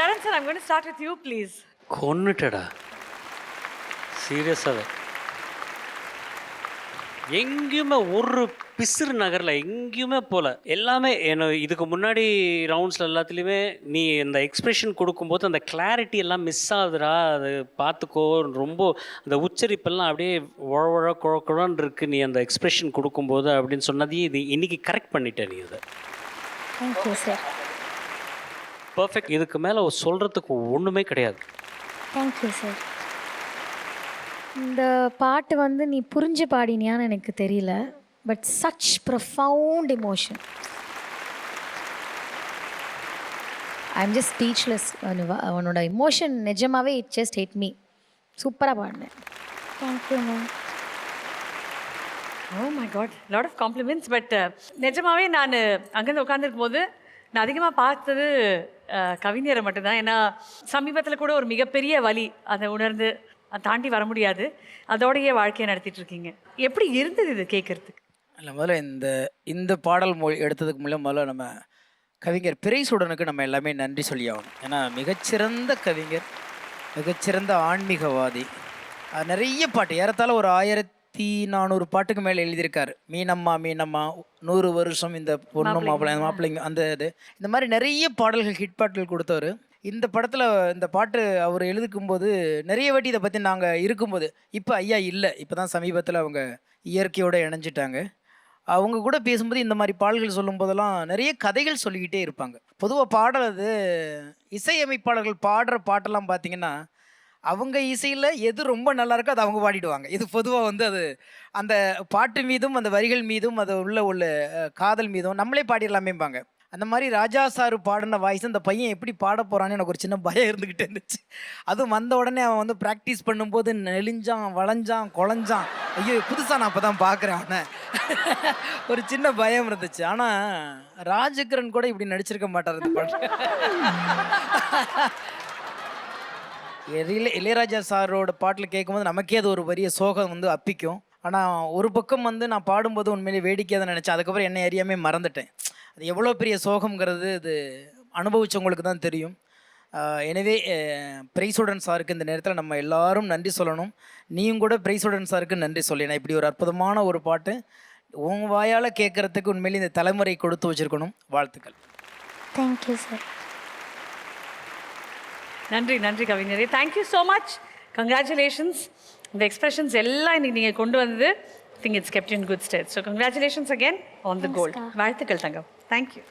Charan sir, I'm going to start with you, please. கொன்னுட்டடா சீரியஸாகவே எங்கேயுமே ஒரு பிசுறு நகரில் எங்கேயுமே போகல. எல்லாமே என்ன இதுக்கு முன்னாடி ரவுண்ட்ஸில் எல்லாத்துலேயுமே நீ இந்த எக்ஸ்ப்ரெஷன் கொடுக்கும்போது அந்த கிளாரிட்டி எல்லாம் மிஸ் ஆகுதுடா, அது பார்த்துக்கோ, ரொம்ப அந்த உச்சரிப்பெல்லாம் அப்படியே உழ குழக்குழன்னு இருக்குது நீ அந்த எக்ஸ்ப்ரெஷன் கொடுக்கும்போது அப்படின்னு சொன்னதையும் இது இன்றைக்கி கரெக்ட் பண்ணிட்டேன் நீ இதை. Thank you sir. பர்ஃபெக்ட். இதுக்கு மேலே சொல்கிறதுக்கு ஒன்றுமே கிடையாது. Thank you sir. இந்த பாட்டு வந்து நீ புரிஞ்சு பாடினியான்னு எனக்கு தெரியல, but such profound emotion. I am just speechless. அவனோட எமோஷன் நிஜமாகவே இட் ஜஸ்ட் ஹிட் மீ. சூப்பராக பாடினேன். Thank you ma'am. Oh my God, lot of compliments. But நிஜமாவே நான் அங்கேருந்து உட்காந்துருக்கும் போது நான் அதிகமாக பார்த்தது கவிஞரை மட்டும்தான். ஏன்னா சமீபத்தில் கூட ஒரு மிகப்பெரிய வலி அதை உணர்ந்து அதை தாண்டி வர முடியாது, அதோடையே வாழ்க்கையை நடத்திட்டு இருக்கீங்க. எப்படி இருந்தது இது கேட்கறதுக்கு? இல்லை, முதல்ல இந்த பாடல் எடுத்ததுக்கு முதல்ல நம்ம கவிஞர் பிறைசூடனுக்கு நம்ம எல்லாமே நன்றி சொல்லி ஆகணும். ஏன்னா மிகச்சிறந்த கவிஞர், மிகச்சிறந்த ஆன்மீகவாதி. நிறைய பாட்டு, ஏறத்தாழ ஒரு 1400 பாட்டுக்கு மேலே எழுதியிருக்காரு. மீனம்மா மீனம்மா, 100 வருஷம் இந்த பொண்ணு மாப்பிள்ளைங்க, அந்த இந்த மாதிரி நிறைய பாடல்கள், ஹிட் பாடல்கள் கொடுத்தவர். இந்த படத்தில் இந்த பாட்டு அவர் எழுதிக்கும்போது நிறைய வாட்டி இதை பற்றி நாங்கள் இருக்கும்போது, இப்போ ஐயா இல்லை, இப்போ தான் சமீபத்தில் அவங்க இயற்கையோடு இணைஞ்சிட்டாங்க. அவங்க கூட பேசும்போது இந்த மாதிரி பாடல்கள் சொல்லும் போதெல்லாம் நிறைய கதைகள் சொல்லிக்கிட்டே இருப்பாங்க. பொதுவாக பாடல் அது இசையமைப்பாளர்கள் பாடுற பாட்டெல்லாம் பார்த்திங்கன்னா அவங்க இசையில் எது ரொம்ப நல்லா இருக்கோ அதை அவங்க பாடிடுவாங்க. இது பொதுவாக வந்து அது அந்த பாட்டு மீதும் அந்த வரிகள் மீதும் அது உள்ள காதல் மீதும் நம்மளே பாடிடலாமேம்பாங்க. அந்த மாதிரி ராஜா சார் பாடின வாய்ஸ் அந்த பையன் எப்படி பாட போகிறான்னு எனக்கு ஒரு சின்ன பயம் இருந்துக்கிட்டே இருந்துச்சு. அதுவும் வந்த உடனே அவன் வந்து ப்ராக்டிஸ் பண்ணும்போது நெளிஞ்சான், வளைஞ்சான், குழஞ்சான். ஐயோ புதுசாக நான் அப்போ தான் பார்க்குறேன் அவனை. ஒரு சின்ன பயம் இருந்துச்சு. ஆனால் ராஜகிரண் கூட இப்படி நடிச்சிருக்க மாட்டார் இந்த பாட்டு. இளையராஜா சாரோட பாட்டில் கேட்கும்போது நமக்கே அது ஒரு பெரிய சோகம் வந்து அப்பிக்கும். ஆனால் ஒரு பக்கம் வந்து நான் பாடும்போது உண்மையிலே வேடிக்கையாக தான் நினச்சேன். அதுக்கப்புறம் என்னை அறியாமே மறந்துட்டேன். அது எவ்வளோ பெரிய சோகங்கிறது அது அனுபவித்தவங்களுக்கு தான் தெரியும். எனவே பிரைசூடன் சாருக்கு இந்த நேரத்தில் நம்ம எல்லாரும் நன்றி சொல்லணும். நீயும் கூட பிரைசூடன் சாருக்கு நன்றி சொல்லினா. இப்படி ஒரு அற்புதமான ஒரு பாட்டு உன் வாயால் கேட்குறதுக்கு உண்மையிலே இந்த தலைமுறை கொடுத்து வச்சுருக்கணும். வாழ்த்துக்கள். Thank you sir. நன்றி நன்றி கவிஞரே. Thank you so much. கங்க்ராச்சுலேஷன்ஸ். இந்த எக்ஸ்பிரஷன்ஸ் எல்லாம் இன்னைக்கு நீங்கள் கொண்டு வந்தது, I think it's kept you in good stead. So congratulations again on the gold. வாழ்த்துக்கள் தங்கம். Thank you.